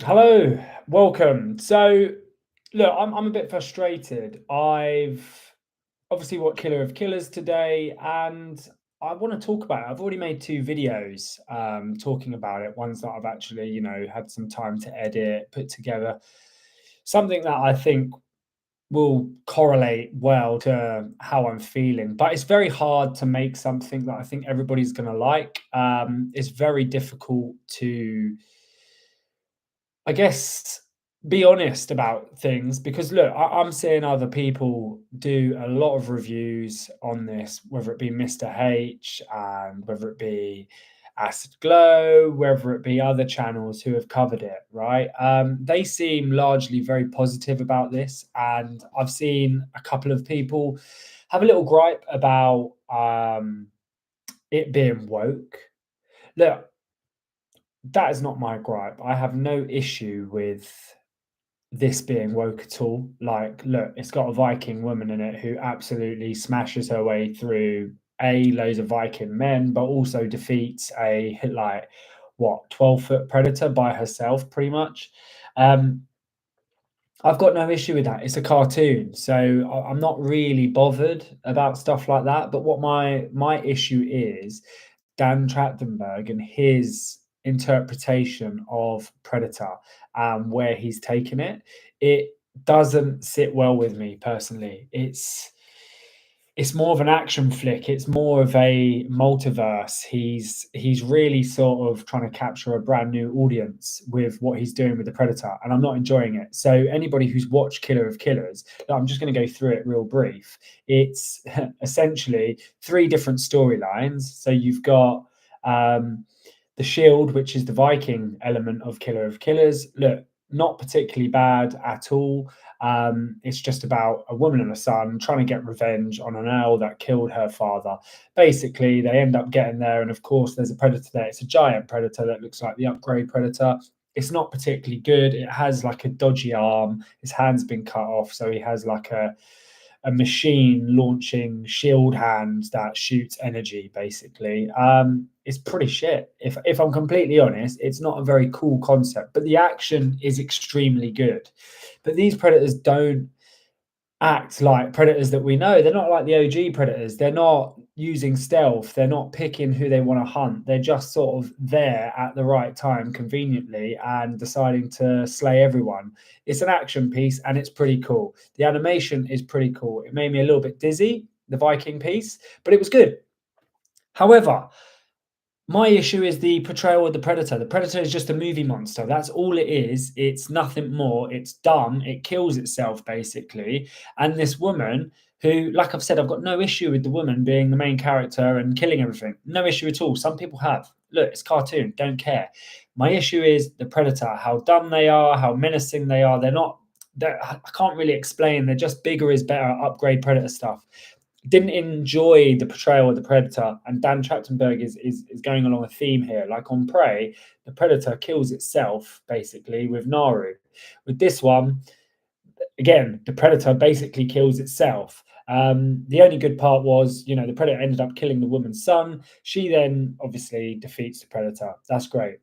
Hello, welcome. So, look, I'm a bit frustrated. I've obviously watched Killer of Killers today, and I want to talk about it. I've already made two videos talking about it. Ones that I've actually, had some time to edit, put together. Something that I think will correlate well to how I'm feeling. But it's very hard to make something that I think everybody's going to like. It's very difficult to I guess be honest about things because look, I'm seeing other people do a lot of reviews on this, whether it be Mr. H and whether it be Acid Glow, whether it be other channels who have covered it, right? They seem largely very positive about this, and I've seen a couple of people have a little gripe about it being woke. Look, that is not my gripe. I have no issue with this being woke at all. Like, look, it's got a Viking woman in it who absolutely smashes her way through loads of Viking men, but also defeats a like what 12-foot predator by herself, pretty much. Um, I've got no issue with that. It's a cartoon, so I'm not really bothered about stuff like that. But what my issue is Dan Trachtenberg and his interpretation of Predator and where he's taken it. It doesn't sit well with me personally. It's more of an action flick. It's more of a multiverse. He's really sort of trying to capture a brand new audience with what he's doing with the Predator, and I'm not enjoying it. So anybody who's watched Killer of Killers, I'm just going to go through it real brief. It's essentially three different storylines. So you've got the Shield, which is the Viking element of Killer of Killers. Look, not particularly bad at all. It's just about a woman and a son trying to get revenge on an owl that killed her father. Basically, they end up getting there, and of course, there's a predator there. It's a giant predator that looks like the upgrade predator. It's not particularly good. It has like a dodgy arm. His hand's been cut off, so he has like a machine launching shield hand that shoots energy. Basically, it's pretty shit. If I'm completely honest, it's not a very cool concept, but the action is extremely good. But these predators don't act like predators that we know. They're not like the OG predators. They're not using stealth. They're not picking who they want to hunt. They're just sort of there at the right time, conveniently, and deciding to slay everyone. It's an action piece and it's pretty cool. The animation is pretty cool. It made me a little bit dizzy, the Viking piece, but it was good. However, my issue is the portrayal of the Predator. The Predator is just a movie monster. That's all it is. It's nothing more. It's dumb. It kills itself, basically. And this woman, who, like I've said, I've got no issue with the woman being the main character and killing everything. No issue at all. Some people have. Look, it's cartoon. Don't care. My issue is the Predator, how dumb they are, how menacing they are. I can't really explain. They're just bigger is better, upgrade Predator stuff. Didn't enjoy the portrayal of the predator, and Dan Trachtenberg is going along a theme here. Like on Prey, the predator kills itself basically with Naru. With this one, again, the predator basically kills itself. The only good part was, the predator ended up killing the woman's son. She then obviously defeats the predator. That's great.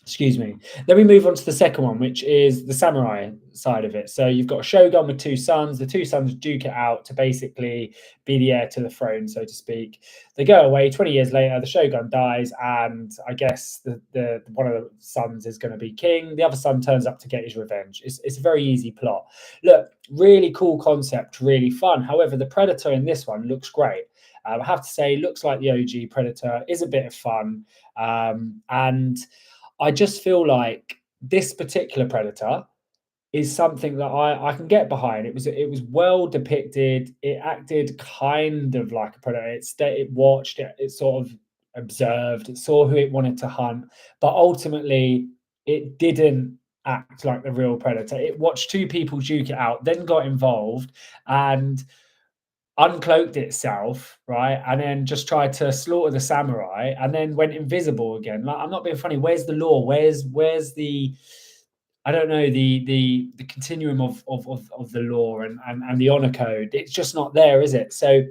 Excuse me. Then we move on to the second one, which is the samurai side of it. So you've got a shogun with two sons. The two sons duke it out to basically be the heir to the throne, so to speak. They go away. 20 years later, the shogun dies, and I guess the one of the sons is going to be king. The other son turns up to get his revenge. It's a very easy plot. Look, really cool concept, really fun. However, the predator in this one looks great. I have to say, looks like the OG Predator, is a bit of fun, and I just feel like this particular predator is something that I can get behind. It was well depicted. It acted kind of like a predator. It watched it sort of observed. It saw who it wanted to hunt, but ultimately it didn't act like the real predator. It watched two people duke it out, then got involved and uncloaked itself, right? And then just tried to slaughter the samurai and then went invisible again. Like, I'm not being funny. Where's the law? Where's the I don't know, the continuum of the law and the honor code. It's just not there, is it? So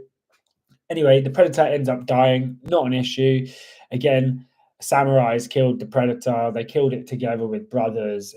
anyway, the predator ends up dying, not an issue. Again, samurais killed the predator. They killed it together with brothers.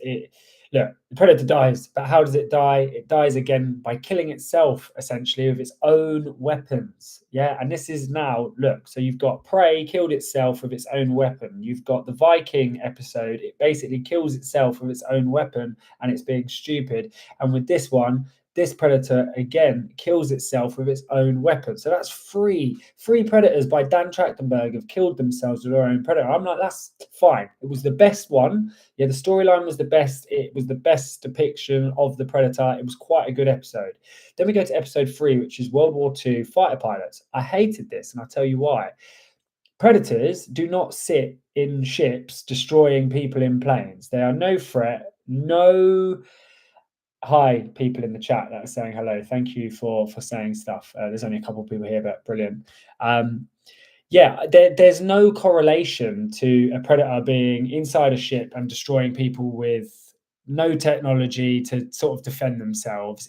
Look, the predator dies, but how does it die? It dies again by killing itself, essentially, with its own weapons. Yeah, and this is now, look, so you've got prey killed itself with its own weapon. You've got the Viking episode, it basically kills itself with its own weapon, and it's being stupid. And with this one, this predator again kills itself with its own weapon. So that's three predators by Dan Trachtenberg have killed themselves with their own predator. I'm like, that's fine. It was the best one. Yeah, the storyline was the best. It was the best depiction of the predator. It was quite a good episode. Then we go to episode 3, which is World War II fighter pilots. I hated this, and I'll tell you why. Predators do not sit in ships destroying people in planes. They are no threat, no. Hi, people in the chat that are saying hello. Thank you for saying stuff. There's only a couple of people here, but brilliant. Yeah, there's no correlation to a predator being inside a ship and destroying people with no technology to sort of defend themselves.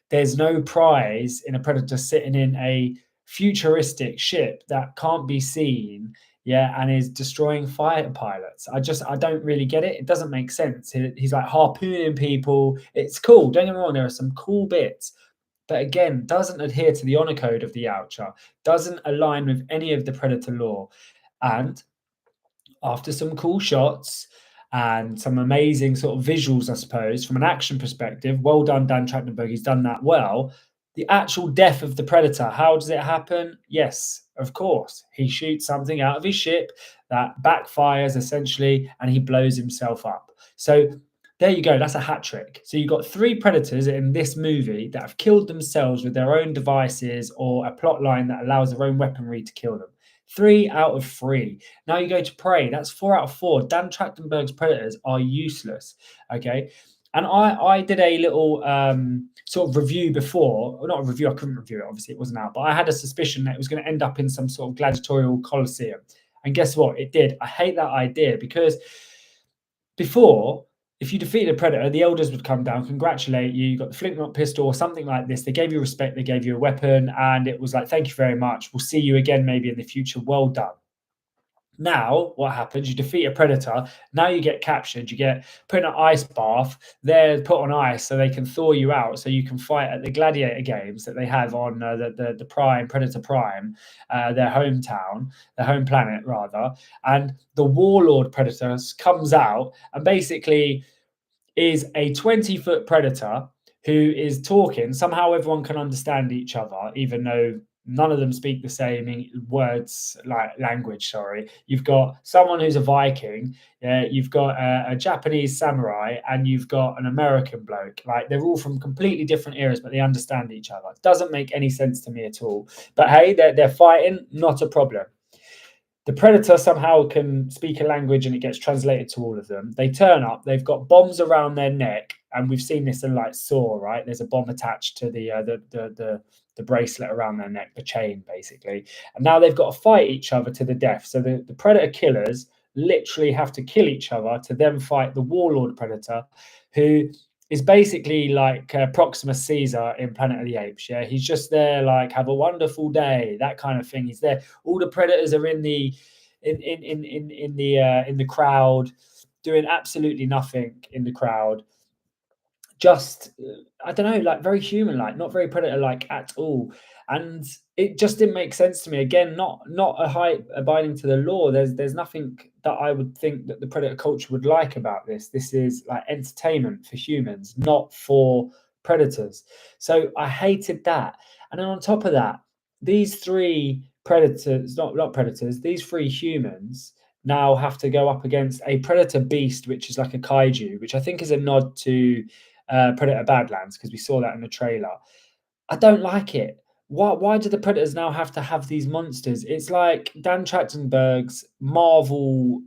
There's no prize in a predator sitting in a futuristic ship that can't be seen, yeah, and is destroying fighter pilots. I don't really get it. It doesn't make sense. He's like harpooning people. It's cool. Don't get me wrong. There are some cool bits, but again, doesn't adhere to the honor code of the Yautja, doesn't align with any of the predator law. And after some cool shots and some amazing sort of visuals, I suppose, from an action perspective, well done, Dan Trachtenberg. He's done that well. The actual death of the predator, how does it happen? Yes, of course. He shoots something out of his ship that backfires essentially, and he blows himself up. So there you go. That's a hat trick. So you've got 3 predators in this movie that have killed themselves with their own devices or a plot line that allows their own weaponry to kill them. 3 out of 3. Now you go to Prey. That's 4 out of 4. Dan Trachtenberg's predators are useless. Okay. And I did a little sort of review before, or not a review, I couldn't review it, obviously it wasn't out, but I had a suspicion that it was going to end up in some sort of gladiatorial coliseum. And guess what? It did. I hate that idea because before, if you defeated a predator, the elders would come down, congratulate you, you got the flintlock pistol or something like this. They gave you respect, they gave you a weapon, and it was like, thank you very much. We'll see you again maybe in the future. Well done. Now, what happens? You defeat a predator. Now you get captured. You get put in an ice bath. They're put on ice so they can thaw you out, so you can fight at the gladiator games that they have on the Prime Predator Prime, their hometown, their home planet rather. And the warlord predator comes out and basically is a 20-foot predator who is talking. Somehow everyone can understand each other, even though none of them speak the same words, like language. Sorry, you've got someone who's a Viking, you've got a Japanese samurai, and you've got an American bloke. Like they're all from completely different eras, but they understand each other. It doesn't make any sense to me at all. But hey, they're fighting, not a problem. The predator somehow can speak a language and it gets translated to all of them. They turn up, they've got bombs around their neck, and we've seen this in like Saw, right? There's a bomb attached to the bracelet around their neck, the chain basically. And now they've got to fight each other to the death. So the predator killers literally have to kill each other to then fight the warlord predator, who is basically like Proximus Caesar in Planet of the Apes. Yeah, he's just there, like, have a wonderful day, that kind of thing. He's there. All the predators are in the crowd, doing absolutely nothing in the crowd. Just I don't know, like very human, like not very predator like at all. And it just didn't make sense to me. Again, not a high abiding to the law. There's nothing that I would think that the predator culture would like about this. This is like entertainment for humans, not for predators. So I hated that. And then on top of that, these 3 predators, not predators, these 3 humans now have to go up against a predator beast, which is like a kaiju, which I think is a nod to Predator Badlands, because we saw that in the trailer. I don't like it. Why do the Predators now have to have these monsters? It's like Dan Trachtenberg's Marvel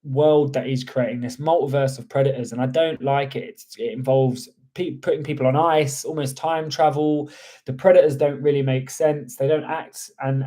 world that he's creating, this multiverse of Predators, and I don't like it. It involves putting people on ice, almost time travel. The predators don't really make sense. They don't act and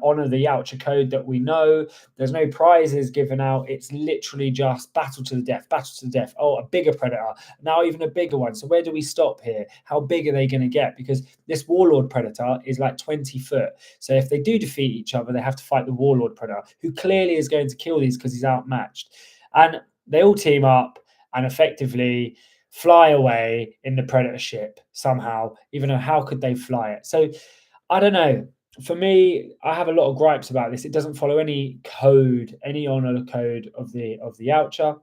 honor the Yautja code that we know. There's no prizes given out. It's literally just battle to the death, battle to the death. Oh, a bigger predator, now even a bigger one. So where do we stop here? How big are they going to get? Because this warlord predator is like 20 foot. So if they do defeat each other, they have to fight the warlord predator, who clearly is going to kill these because he's outmatched. And they all team up and effectively fly away in the predator ship somehow, even though how could they fly it? So I don't know. For me, I have a lot of gripes about this. It doesn't follow any code, any honor code of the Yautja.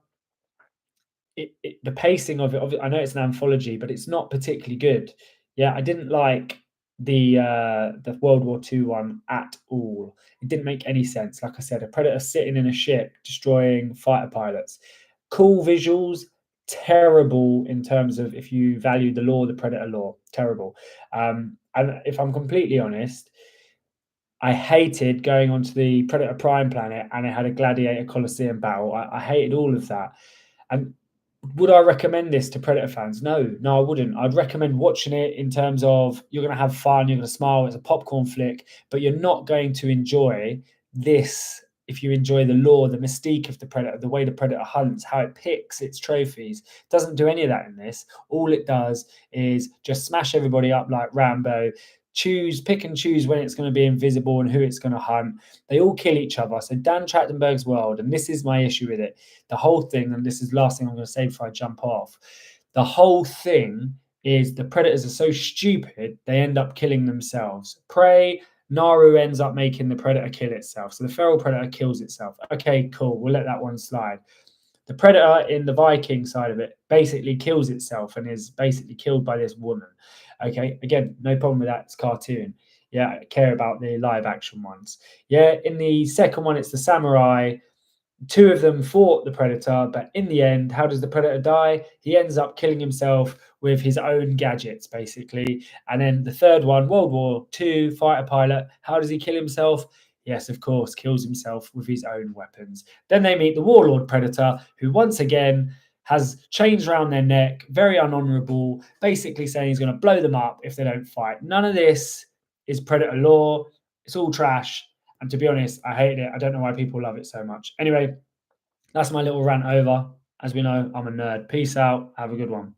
The pacing of it, I know it's an anthology, but it's not particularly good. Yeah, I didn't like the World War II one at all. It didn't make any sense. Like I said, a predator sitting in a ship destroying fighter pilots. Cool visuals, terrible in terms of if you value the lore, the predator lore, terrible. And if I'm completely honest, I hated going onto the Predator Prime planet and it had a gladiator Colosseum battle. I hated all of that. And would I recommend this to Predator fans? No, no, I wouldn't. I'd recommend watching it in terms of you're going to have fun, you're going to smile, it's a popcorn flick, but you're not going to enjoy this if you enjoy the lore, the mystique of the Predator, the way the Predator hunts, how it picks its trophies. It doesn't do any of that in this. All it does is just smash everybody up like Rambo, pick and choose when it's going to be invisible and who it's going to hunt. They all kill each other. So Dan Trachtenberg's world, and this is my issue with it, the whole thing, and this is the last thing I'm going to say before I jump off. The whole thing is the predators are so stupid they end up killing themselves. Prey, Naru ends up making the predator kill itself. So the feral predator kills itself. Okay, cool. We'll let that one slide. The predator in the Viking side of it basically kills itself and is basically killed by this woman. Okay, again, no problem with that. It's cartoon. Yeah, I care about the live action ones. Yeah, in the second one, it's the samurai. Two of them fought the predator, but in the end, how does the predator die? He ends up killing himself with his own gadgets, basically. And then the third one, World War II fighter pilot, how does he kill himself? Yes, of course, kills himself with his own weapons. Then they meet the warlord predator, who once again has chains around their neck, very unhonorable, basically saying he's going to blow them up if they don't fight. None of this is predator lore. It's all trash. And to be honest, I hate it. I don't know why people love it so much. Anyway, that's my little rant over. As we know, I'm a nerd. Peace out. Have a good one.